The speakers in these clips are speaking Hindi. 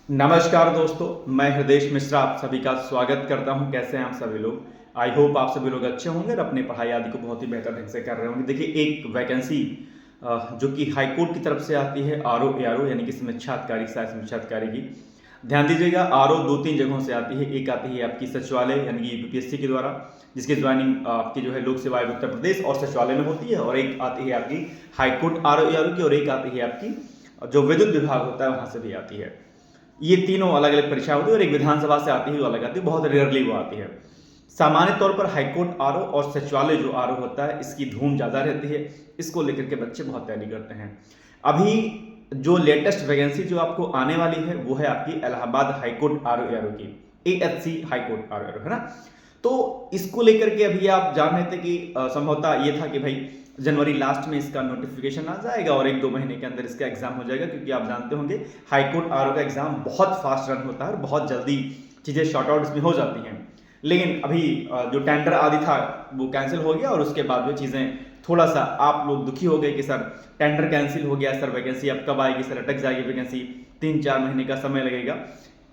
नमस्कार दोस्तों, मैं हृदेश मिश्रा आप सभी का स्वागत करता हूं। कैसे हैं आप सभी लोग? आई होप आप सभी लोग अच्छे होंगे और अपनी पढ़ाई आदि को बहुत ही बेहतर ढंग से कर रहे होंगे। देखिए, एक वैकेंसी जो कि हाई कोर्ट की तरफ से आती है, आरओ एआरओ यानी कि समीक्षा अधिकारी, सहायक समीक्षा अधिकारी की। ध्यान दीजिएगा, आरओ दो तीन जगहों से आती है। एक आती है आपकी सचिवालय यानी कि यूपीपीएससी के द्वारा, जिसकी ज्वाइनिंग आपकी जो है लोक सेवा आयोग उत्तर प्रदेश और सचिवालय में होती है, और एक आती है आपकी हाईकोर्ट आरओ एआरओ की, और एक आती है आपकी जो विद्युत विभाग होता है वहां से भी आती है। ये तीनों अलग अलग परीक्षा होती है, और एक विधानसभा से आती है वो अलग आती है, बहुत रेयरली वो आती है। सामान्य तौर पर हाईकोर्ट आरओ और सचिवालय जो आरओ होता है, इसकी धूम ज्यादा रहती है। इसको लेकर के बच्चे बहुत तैयारी करते हैं। अभी जो लेटेस्ट वैकेंसी जो आपको आने वाली है वो है आपकी इलाहाबाद हाईकोर्ट आरओ एआरओ की, एएचसी हाईकोर्ट आरओ एआरओ, है ना। तो इसको लेकर के अभी आप जान रहे थे कि संभवतः ये था कि भाई जनवरी लास्ट में इसका नोटिफिकेशन आ जाएगा और एक दो महीने के अंदर इसका एग्जाम हो जाएगा, क्योंकि आप जानते होंगे हाईकोर्ट आरओ का एग्जाम बहुत फास्ट रन होता है और बहुत जल्दी चीजें शॉर्ट आउट इसमें हो जाती हैं। लेकिन अभी जो टेंडर आदि था वो कैंसिल हो गया, और उसके बाद वो चीजें थोड़ा सा आप लोग दुखी हो गए कि सर टेंडर कैंसिल हो गया, सर वैकेंसी अब कब आएगी, सर अटक जाएगी वैकेंसी, 3-4 महीने का समय लगेगा।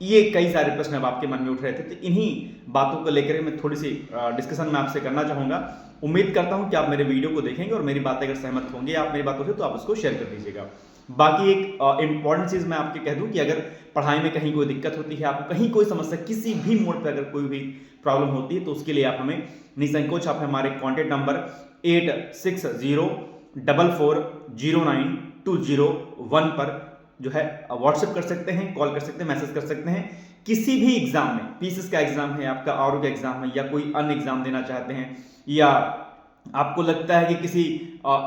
ये कई सारे प्रश्न अब आपके मन में उठ रहे थे, तो इन्हीं बातों को लेकर मैं थोड़ी सी डिस्कशन में आपसे करना चाहूंगा। उम्मीद करता हूं कि आप मेरे वीडियो को देखेंगे और मेरी बातें अगर सहमत होंगे आप मेरी बातों से, तो आप उसको शेयर कर दीजिएगा। बाकी एक इंपॉर्टेंट चीज मैं आपके कह दूं कि अगर पढ़ाई में कहीं कोई दिक्कत होती है, आपको कहीं कोई समस्या, किसी भी मोड पर अगर कोई भी प्रॉब्लम होती है, तो उसके लिए आप हमें निसंकोच आप हमारे कॉन्टेक्ट नंबर 8604409201 पर जो है व्हाट्सएप कर सकते हैं, कॉल कर सकते हैं, मैसेज कर सकते हैं। किसी भी एग्जाम में, पीसीएस का एग्जाम है, आपका आरओ का एग्जाम है, या कोई अन्य एग्जाम देना चाहते हैं, या आपको लगता है कि किसी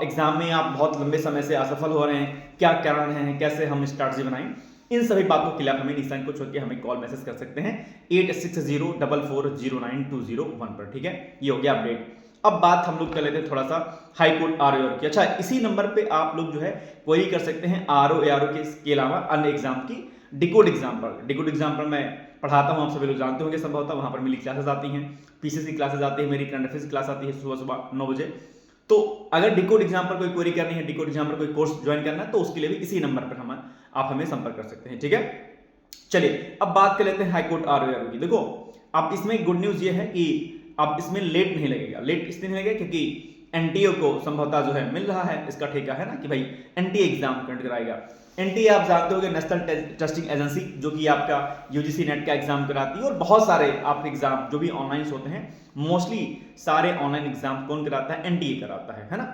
एग्जाम में आप बहुत लंबे समय से असफल हो रहे हैं, क्या कारण है, कैसे हम स्ट्रैटेजी बनाएं, इन सभी बातों के लिए आप हमें निसंकोच होकर हमें कॉल मैसेज कर सकते हैं 8604409201 पर। ठीक है, ये हो गया अपडेट। अब बात हम लोग कर लेते हैं थोड़ा सा हाई कोर्ट आरओ की। अच्छा, इसी नंबर पे आप लोग जो है क्वेरी कर सकते हैं आरओ एआरओ के अलावा अन्य एग्जाम की। डिकोड एग्जाम पर, डिकोड एग्जाम पर मैं पढ़ाता हूं, आप सभी लोग जानते होंगे संभवतः, वहां पर मेरी क्लासेस आती हैं, पीसीएस की क्लासेस आती है, मेरी करंट अफेयर्स की क्लास आती है सुबह सुबह 9 बजे। तो अगर डिकोड एग्जाम पर कोई क्वेरी करनी है, डिकोड एग्जाम पर कोई कोर्स ज्वाइन करना है, तो उसके लिए भी इसी नंबर पर आप हमें संपर्क कर सकते हैं। ठीक है, चलिए अब बात कर लेते हैं हाईकोर्ट आरओ एआरओ की। देखो, अब इसमें गुड न्यूज ये है कि अब इसमें लेट नहीं लगेगा। लेट इसलिए नहीं लगेगा क्योंकि एनटीए को संभवतः जो है मिल रहा है इसका ठेका, है ना, कि भाई एनटीए एग्जाम कंडक्ट कराएगा। एनटीए आप जानते हो नेशनल टेस्टिंग एजेंसी, जो कि आपका यूजीसी नेट का एग्जाम कराती है, और बहुत सारे आपके एग्जाम जो भी ऑनलाइन होते हैं, मोस्टली सारे ऑनलाइन एग्जाम कौन कराता है? एनटीए कराता है ना।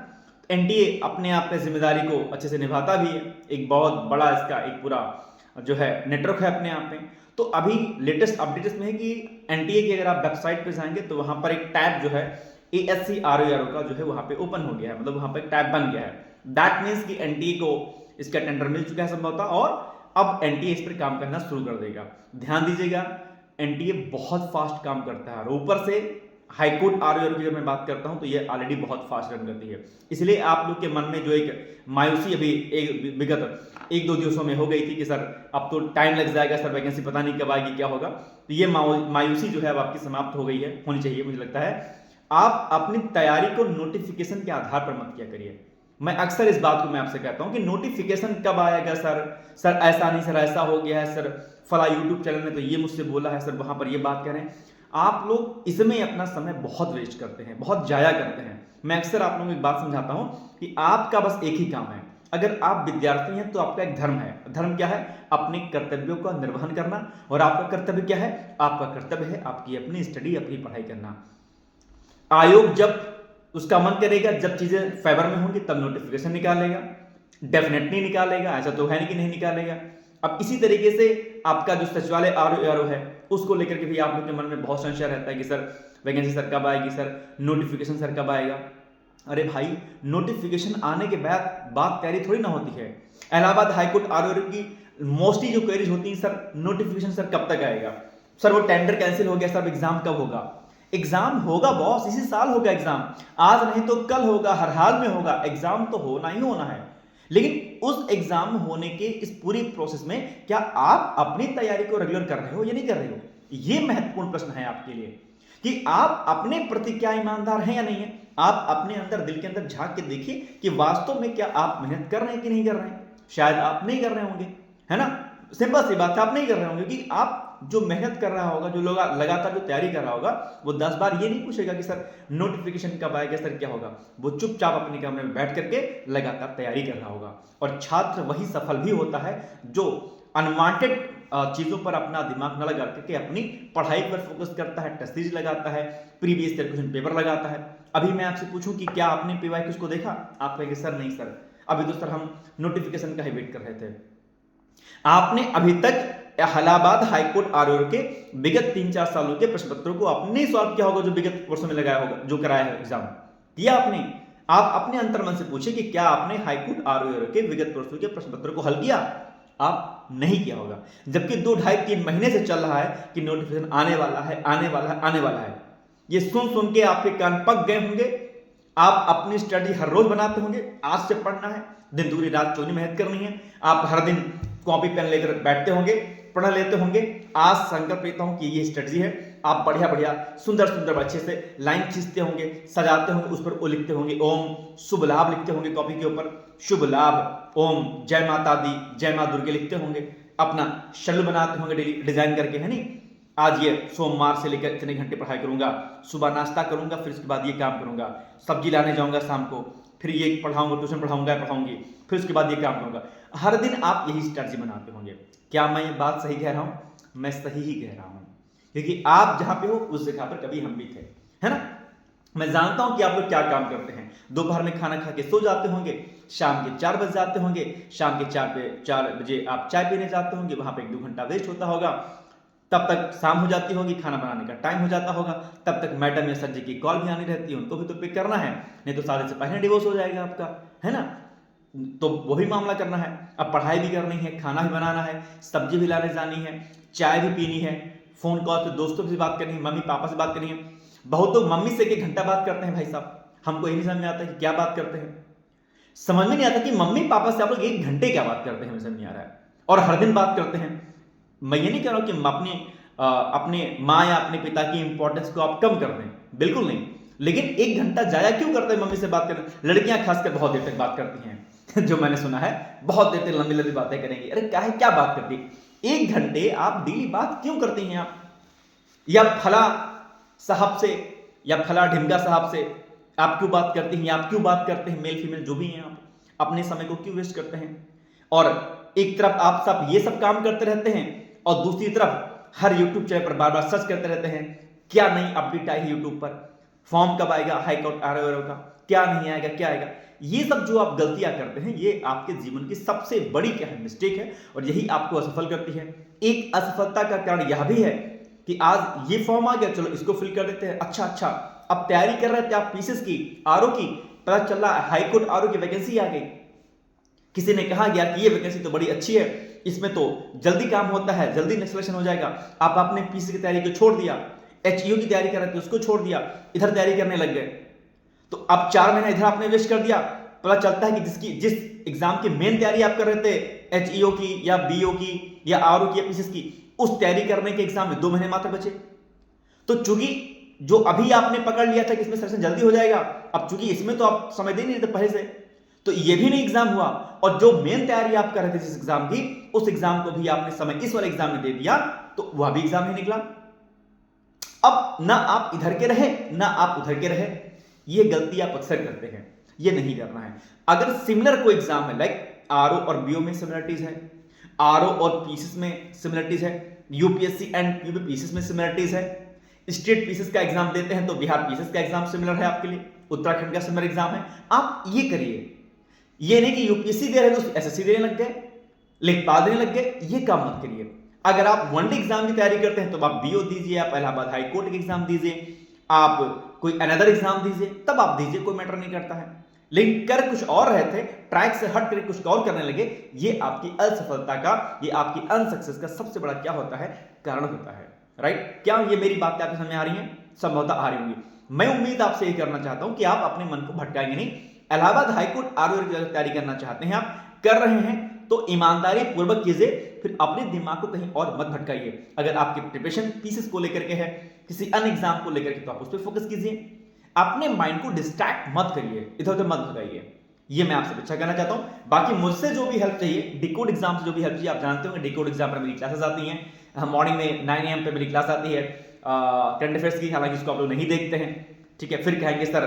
एनटीए अपने आप में जिम्मेदारी को अच्छे से निभाता भी है, एक बहुत बड़ा इसका एक पूरा जो है नेटवर्क है अपने आप में। तो अभी लेटेस्ट अपडेट इसमें है कि एनटीए की अगर आप वेबसाइट पे जाएंगे तो वहां पर एक टैब जो है एएससी आरओ का जो है वहां पे ओपन हो गया है, मतलब वहां पर टैब बन गया है। दैट मीन्स कि एनटीए को इसका टेंडर मिल चुका है संभवतः, और अब एनटीए इस पर काम करना शुरू कर देगा। ध्यान दीजिएगा, एनटीए बहुत फास्ट काम करता है, और ऊपर से हाईकोर्ट आरओ की जब मैं बात करता हूं तो ये ऑलरेडी बहुत फास्ट रन करती है। इसलिए आप लोग के मन में जो एक मायूसी अभी एक विगत 1-2 दिवसों में हो गई थी कि सर अब तो टाइम लग जाएगा, सर वैकेंसी पता नहीं कब आएगी, क्या होगा, तो ये मायूसी जो है अब आपकी समाप्त हो गई है, होनी चाहिए मुझे लगता है। आप अपनी तैयारी को नोटिफिकेशन के आधार पर मत किया करिए। मैं अक्सर इस बात को मैं आपसे कहता हूं कि नोटिफिकेशन कब आएगा, सर ऐसा नहीं, सर ऐसा हो गया है, सर फला यूट्यूब चैनल ने तो ये मुझसे बोला है, सर वहां पर ये बात कह रहे हैं। आप लोग इसमें अपना समय बहुत वेस्ट करते हैं, बहुत जाया करते हैं। मैं अक्सर आप लोगों को एक बात समझाता हूं कि आपका बस एक ही काम है। अगर आप विद्यार्थी हैं तो आपका एक धर्म है। धर्म क्या है? अपने कर्तव्यों का निर्वहन करना। और आपका कर्तव्य क्या है? आपका कर्तव्य है आपकी अपनी स्टडी, अपनी पढ़ाई करना। आयोग जब उसका मन करेगा, जब चीजें फेवर में होंगी, तब नोटिफिकेशन निकालेगा, डेफिनेटली निकालेगा, ऐसा तो है नहीं कि नहीं निकालेगा। अब इसी तरीके से आपका जो सचिवालय आरओ है उसको लेकर के भी आप लोग के मन में बहुत संशय रहता है कि सर वैकेंसी सर कब आएगी, सर नोटिफिकेशन सर कब आएगा। अरे भाई, नोटिफिकेशन आने के बाद बात तैयारी थोड़ी ना होती है। इलाहाबाद हाईकोर्ट आरओ की मोस्टली जो क्वेरीज होती है, सर नोटिफिकेशन सर कब तक आएगा, सर वो टेंडर कैंसिल हो गया, सर एग्जाम कब होगा। एग्जाम होगा बॉस, इसी साल होगा एग्जाम, आज नहीं तो कल होगा, हर हाल में होगा। एग्जाम तो होना ही होना है, लेकिन उस एग्जाम होने के इस पूरी प्रोसेस में क्या आप अपनी तैयारी को रेगुलर कर रहे हो या नहीं कर रहे हो? यह महत्वपूर्ण प्रश्न है आपके लिए कि आप अपने प्रति क्या ईमानदार हैं या नहीं है। आप अपने अंदर, दिल के अंदर झांक के देखिए कि वास्तव में क्या आप मेहनत कर रहे हैं कि नहीं कर रहे हैं। शायद आप नहीं कर रहे होंगे, है ना। सिंपल सी बात है, आप नहीं कर रहे होंगे कि आप जो मेहनत कर रहा होगा, जो लोग लगातार जो तैयारी कर रहा होगा, वो 10 बार ये नहीं पूछेगा कि सर नोटिफिकेशन कब आएगा, सर क्या होगा। वो चुपचाप अपने कमरे में बैठ करके लगातार तैयारी कर रहा होगा। और छात्र वही सफल भी होता है जो अनवांटेड चीजों पर अपना दिमाग न लगा करके अपनी पढ़ाई पर फोकस करता है, टेस्ट सीरीज लगाता है, प्रीवियस ईयर क्वेश्चन पेपर लगाता है। अभी मैं आपसे पूछूं कि क्या आपने पीवाईक्यूज को देखा, आप कहेंगे सर नहीं सर, अभी तो सर हम नोटिफिकेशन का ही वेट कर रहे थे। आपने अभी तक इलाहाबाद हाईकोर्ट आरओ के विगत 3-4 सालों के प्रश्न पत्रों को आपने सॉल्व किया होगा, जो विगत वर्षों में लगाया होगा, जो कराया है एग्जाम, किया आपने? आप अपने अंतर्मन से पूछे कि क्या आपने हाईकोर्ट आरओ के विगत वर्षों के प्रश्न पत्रों को हल किया? आप नहीं किया होगा। जबकि 2-2.5-3 महीने से चल रहा है कि नोटिफिकेशन आने वाला है, आने वाला है, आने वाला है। ये सुन सुन के आपके कान पक गए होंगे। आप अपनी स्टडी हर रोज बनाते होंगे, आज से पढ़ना है, दिन दूरी रात चौनी मेहनत करनी है। आप हर दिन कॉपी पेन लेकर बैठते होंगे, पढ़ लेते होंगे। आज संकल्प लेता हूं कि ये स्ट्रेटजी है। आप बढ़िया बढ़िया सुंदर सुंदर अच्छे से लाइन खींचते होंगे, सजाते होंगे, उस पर वो लिखते होंगे ओम शुभ लाभ, लिखते होंगे कॉपी के ऊपर शुभ लाभ, ओम जय माता दी, जय मां दुर्गे लिखते होंगे। अपना शेड्यूल बनाते होंगे डेली डिजाइन करके, है नहीं, आज ये सोमवार से लेकर इतने घंटे पढ़ाई करूंगा, सुबह नाश्ता करूंगा, फिर उसके बाद ये काम करूंगा, सब्जी लाने जाऊंगा शाम को, फिर ये पढ़ाऊंगा, ट्यूशन पढ़ाऊंगी, फिर उसके बाद ये काम करूंगा। हर दिन आप यही स्ट्रेटजी बनाते होंगे। क्या मैं ये बात सही कह रहा हूं? मैं सही ही कह रहा हूं, क्योंकि आप जहां पे हो उस जगह पर कभी हम भी थे, है ना। मैं जानता हूं कि आप लोग क्या काम करते हैं। दोपहर में खाना खा के सो जाते होंगे, शाम के 4 बजे जाते होंगे, शाम के 4 बजे आप चाय पीने जाते होंगे, वहां पे 1-2 घंटा वेस्ट होता होगा, तब तक शाम हो जाती होगी, खाना बनाने का टाइम हो जाता होगा, तब तक मैडम या सर जी की कॉल भी आनी रहती है, उनको भी तो पिक करना है, नहीं तो शादी से पहले डिवोर्स हो जाएगा आपका, है ना। तो वही मामला करना है। अब पढ़ाई भी करनी है, खाना भी बनाना है, सब्जी भी लाने जानी है, चाय भी पीनी है, फोन कॉल से दोस्तों से बात करनी है, मम्मी पापा से बात करनी है। बहुत तो मम्मी से 1 घंटा बात करते हैं भाई साहब, हमको यही नहीं समझ में आता कि क्या बात करते हैं। समझ में नहीं आता कि मम्मी पापा से आप लोग 1 घंटे क्या बात करते हैं, मुझे समझ नहीं आ रहा है। और हर दिन बात करते हैं। मैं ये नहीं कह रहा हूं कि अपने माँ या अपने पिता की इंपॉर्टेंस को आप कम कर दें, बिल्कुल नहीं, लेकिन 1 घंटा जाया क्यों करते हैं मम्मी से बात करने। लड़कियां खासकर बहुत देर तक बात करती हैं जो मैंने सुना है, बहुत देर तक लंबी लंबी बातें करेंगी। अरे क्या बात करती है 1 घंटे, आप डेली बात क्यों करती हैं आप, या फला साहब से या फला ढिमका साहब से आप क्यों बात करती हैं, आप क्यों बात करते हैं, मेल फीमेल जो भी हैं, आप अपने समय को क्यों वेस्ट करते हैं। और एक तरफ आप सब ये सब काम करते रहते हैं और दूसरी तरफ हर यूट्यूब चैनल पर बार बार सर्च करते रहते हैं क्या नई अपडेट आई है यूट्यूब पर, फॉर्म कब आएगा हाईकोर्ट आरओ का, क्या नहीं आएगा, क्या आएगा। ये सब जो आप गलतियां करते हैं, ये आपके जीवन की सबसे बड़ी क्या है, मिस्टेक है, और यही आपको असफल करती है। एक असफलता का कारण यह भी है कि आज ये फॉर्म आ गया, चलो इसको फिल कर देते हैं, अच्छा अब तैयारी कर रहे थे आप पीसीएस की, आरओ की, पता चल रहा हाईकोर्ट आरओ की वैकेंसी आ गई। किसी ने कहा यार कि ये वैकेंसी तो बड़ी अच्छी है, इसमें तो जल्दी काम होता है, जल्दी सिलेक्शन हो जाएगा। आप आपने पीसी की तैयारी को छोड़ दिया, एचईओ की तैयारी कर रहे थे उसको छोड़ दिया, इधर तैयारी करने लग गए, तो अब 4 महीना इधर आपने वेस्ट कर दिया। पता चलता है कि जिस एग्जाम की मेन तैयारी आप कर रहे थे, एचईओ की या बीओ की या आरओ की या पीसीएस की, उस तैयारी करने के एग्जाम में 2 महीने मात्र बचे। तो चूंकि जो अभी आपने पकड़ लिया था कि इसमें सिलेक्शन जल्दी हो जाएगा, अब चूंकि इसमें तो आप समय दे नहीं रहे थे पहले से, तो ये भी नहीं एग्जाम हुआ, और जो मेन तैयारी आप कर रहे थे जिस एग्जाम की, उस एग्जाम को भी आपने समय इस वाले एग्जाम में दे दिया, तो वह भी एग्जाम ही निकला। अब ना आप इधर के रहे ना आप उधर के रहे। ये गलती आप अक्सर करते हैं, ये नहीं करना है। अगर सिमिलर कोई एग्जाम है, लाइक आरओ और बीओ में सिमिलरिटीज है, आरओ और पीसीएस में सिमिलरिटीज है, यूपीएससी एंड यूपी पीसीएस में सिमिलरिटीज है, स्टेट पीसीएस का एग्जाम देते हैं तो बिहार पीसीएस का एग्जाम सिमिलर है आपके लिए, उत्तराखंड का सिमिलर एग्जाम है। आप ये करिए, ये नहीं कि यूपीएससी दे रहे तो एसएससी देने लग गए, लेखपाल देने लग गए, ये काम मत करिए। अगर आप वनडे एग्जाम की तैयारी करते हैं तो आप बीओ दीजिए, आप इलाहाबाद हाई कोर्ट के एग्जाम दीजिए, आप कोई अनदर एग्जाम दीजिए, तब आप दीजिए, कोई मैटर नहीं करता है। लेकिन कर कुछ और रहे थे, ट्रैक से हट कर कुछ और करने लगे, ये आपकी असफलता का, ये आपकी अनसक्सेस का सबसे बड़ा क्या होता है, कारण होता है। राइट? क्या ये मेरी बातें आपके समझ में आ रही हैं? संभवतः आ रही होंगी। मैं उम्मीद आपसे ये करना चाहता हूं कि आप अपने मन को भटकाएंगे नहीं। इलाहाबाद हाईकोर्ट आरओ की तैयारी करना चाहते हैं, आप कर रहे हैं तो ईमानदारी पूर्वक कीजिए, फिर अपने दिमाग को कहीं और मत भटकाइए। अगर आपकी प्रिपरेशन पीसीएस को लेकर के है, किसी अन्य एग्जाम को लेकर के, तो आप उस पर फोकस कीजिए। अपने माइंड को डिस्ट्रैक्ट मत करिए, इधर उधर मत भगाइए। ये मैं आपसे अच्छा कहना चाहता हूं। बाकी मुझसे जो भी हेल्प चाहिए, डिकोड एग्जाम से जो भी हेल्प चाहिए, आप जानते होंगे डिकोड एग्जाम पर मेरी क्लासेस आती हैं, मॉर्निंग में 9 AM पे मेरी क्लास आती है करंट अफेयर्स की, हालांकि इसको आप लोग नहीं देखते हैं, ठीक है। फिर कहेंगे सर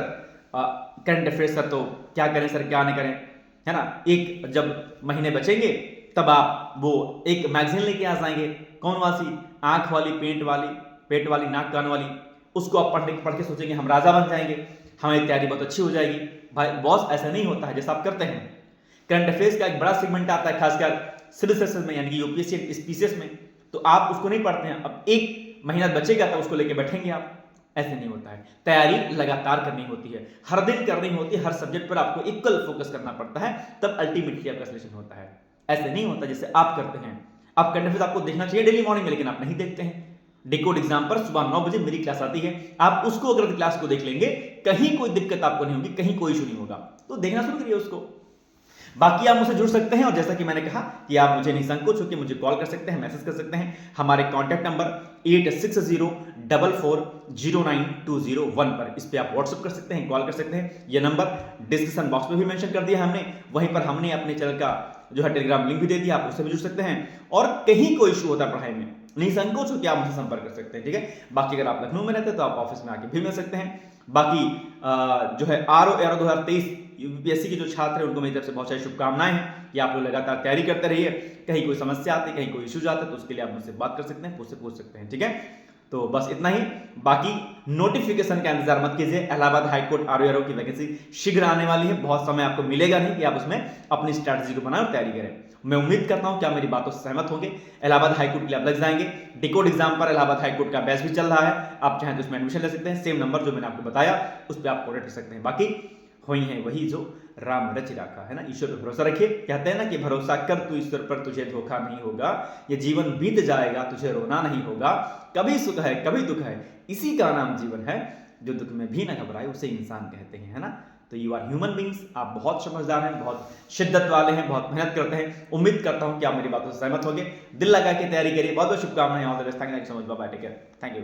करंट अफेयर्स सर तो क्या करें सर, क्या नहीं करें, है ना। एक जब महीने बचेंगे तब आप वो एक मैगजीन लेके आ जाएंगे, कौन वाली, आंख वाली, पेट वाली, नाक कान वाली, उसको आप पढ़ के सोचेंगे हम राजा बन जाएंगे, हमारी तैयारी बहुत अच्छी हो जाएगी। भाई बॉस, ऐसा नहीं होता है जैसा आप करते हैं। करंट अफेयर्स का एक बड़ा सेगमेंट आता है खासकर सिविल सर्विसेज में, यानी कि यूपीएससी स्पीसीएस में, तो आप उसको नहीं पढ़ते हैं। अब एक महीना बचेगा तो उसको लेके बैठेंगे आप, ऐसे नहीं होता है। तैयारी लगातार करनी होती है, हर दिन करनी होती है, हर सब्जेक्ट पर आपको इक्वल फोकस करना पड़ता है, तब अल्टीमेटली आपका सिलेक्शन होता है। ऐसे नहीं होता जैसे आप करते हैं। आप करंट अफेयर्स आपको देखना चाहिए डेली मॉर्निंग में, लेकिन आप नहीं देखते हैं। डिकोड एग्जाम पर सुबह 9 बजे मेरी क्लास आती है, आप उसको अगर क्लास को देख लेंगे, कहीं कोई दिक्कत आपको नहीं होगी, कहीं कोई इशू नहीं होगा, तो देखना शुरू करिए उसको। बाकी आप मुझसे जुड़ सकते हैं, और जैसा कि मैंने कहा कि आप मुझे निसंकोच होकर मुझे कॉल कर सकते हैं, मैसेज कर सकते हैं। हमारे कॉन्टैक्ट नंबर 8604440920 पर, इस पे आप व्हाट्सएप कर सकते हैं, कॉल कर सकते हैं। ये नंबर डिस्क्रिप्शन बॉक्स में भी मेंशन कर दिया हमने, वहीं पर हमने अपने चैनल का जो है टेलीग्राम लिंक भी दे दिया, आप उससे भी जुड़ सकते हैं। और कहीं कोई इशू होता है पढ़ाई में, निसंकोच होकर आप मुझसे संपर्क कर सकते हैं, ठीक है। बाकी अगर आप लखनऊ में रहते हैं तो आप ऑफिस में आके भी मिल सकते हैं। बाकी जो है आरओ 2023 यूपीएससी के जो छात्र हैं उनको मेरी तरफ से बहुत सारी शुभकामनाएं हैं कि आप लोग लगातार तैयारी करते रहिए। कहीं कोई समस्या आती है, कहीं कोई इश्यूज आता है, तो उसके लिए आप मुझसे बात कर सकते हैं, मुझसे पूछ सकते हैं, ठीक है। तो बस इतना ही। बाकी नोटिफिकेशन का इंतजार मत कीजिए, इलाहाबाद हाईकोर्ट आरओ की वैकेंसी शीघ्र आने वाली है, बहुत समय आपको मिलेगा नहीं कि आप उसमें अपनी स्ट्रैटेजी को बनाएं और तैयारी करें। मैं उम्मीद करता हूं कि आप मेरी बातों से सहमत होंगे। इलाहाबाद हाईकोर्ट के लिए आप लग जाएंगे। डिकोड एग्जाम पर इलाहाबाद हाईकोर्ट का बैच भी चल रहा है, आप चाहें तो उसमें एडमिशन ले सकते हैं। सेम नंबर जो मैंने आपको बताया उस पर आप कॉन्टेक्ट कर सकते हैं। बाकी हुई है वही जो राम रच राखा, है ना। ईश्वर पर भरोसा रखिए, कहते हैं ना कि भरोसा कर तू ईश्वर पर, तुझे धोखा नहीं होगा। ये जीवन बीत जाएगा, तुझे रोना नहीं होगा। कभी सुख है कभी दुख है, इसी का नाम जीवन है। जो दुख में भी ना घबराए उसे इंसान कहते हैं, है ना। तो यू आर ह्यूमन बींग्स, आप बहुत समझदार हैं, बहुत शिद्दत वाले हैं, बहुत मेहनत करते हैं। उम्मीद करता हूं कि आप मेरी बातों से सहमत होंगे। दिल लगा के तैयारी करिए। बहुत बहुत शुभकामनाएं। All the best. Thank you so much. Bye bye, take care. Thank you.